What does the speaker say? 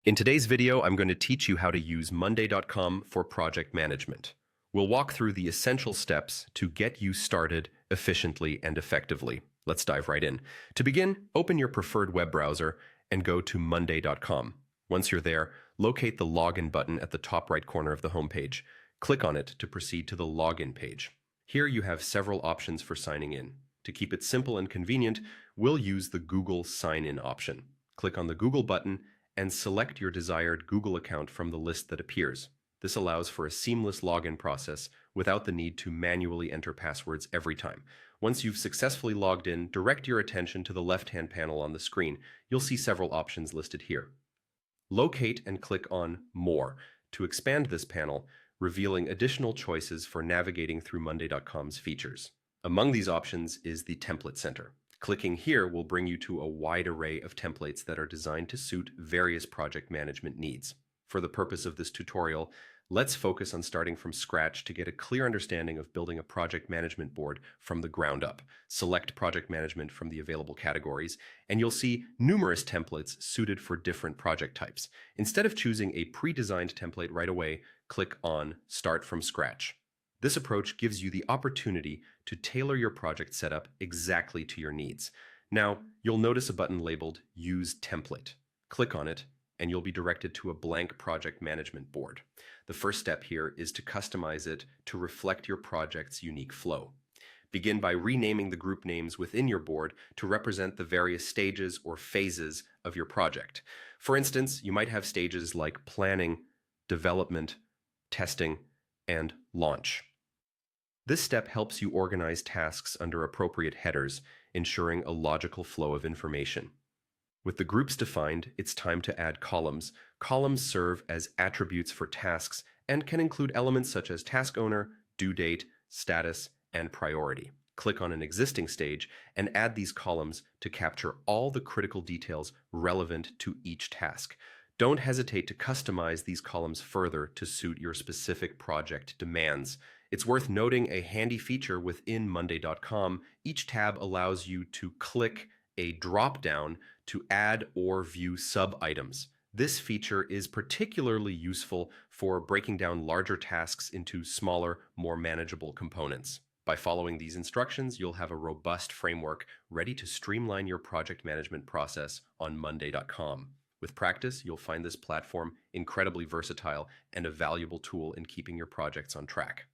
In today's video, I'm going to teach you how to use Monday.com for project management. We'll walk through the essential steps to get you started efficiently and effectively. Let's dive right in. To begin, open your preferred web browser and go to Monday.com. Once you're there, locate the Login button at the top right corner of the homepage. Click on it to proceed to the Login page. Here you have several options for signing in. To keep it simple and convenient, we'll use the Google Sign In option. Click on the Google button and select your desired Google account from the list that appears. This allows for a seamless login process without the need to manually enter passwords every time. Once you've successfully logged in, direct your attention to the left-hand panel on the screen. You'll see several options listed here. Locate and click on More to expand this panel, revealing additional choices for navigating through Monday.com's features. Among these options is the Template Center. Clicking here will bring you to a wide array of templates that are designed to suit various project management needs. For the purpose of this tutorial, let's focus on starting from scratch to get a clear understanding of building a project management board from the ground up. Select project management from the available categories, and you'll see numerous templates suited for different project types. Instead of choosing a pre-designed template right away, click on Start from Scratch. This approach gives you the opportunity to tailor your project setup exactly to your needs. Now, you'll notice a button labeled Use Template. Click on it, and you'll be directed to a blank project management board. The first step here is to customize it to reflect your project's unique flow. Begin by renaming the group names within your board to represent the various stages or phases of your project. For instance, you might have stages like planning, development, testing, and launch. This step helps you organize tasks under appropriate headers, ensuring a logical flow of information. With the groups defined, it's time to add columns. Columns serve as attributes for tasks and can include elements such as task owner, due date, status, and priority. Click on an existing stage and add these columns to capture all the critical details relevant to each task. Don't hesitate to customize these columns further to suit your specific project demands. It's worth noting a handy feature within Monday.com. Each tab allows you to click a drop-down to add or view sub-items. This feature is particularly useful for breaking down larger tasks into smaller, more manageable components. By following these instructions, you'll have a robust framework ready to streamline your project management process on Monday.com. With practice, you'll find this platform incredibly versatile and a valuable tool in keeping your projects on track.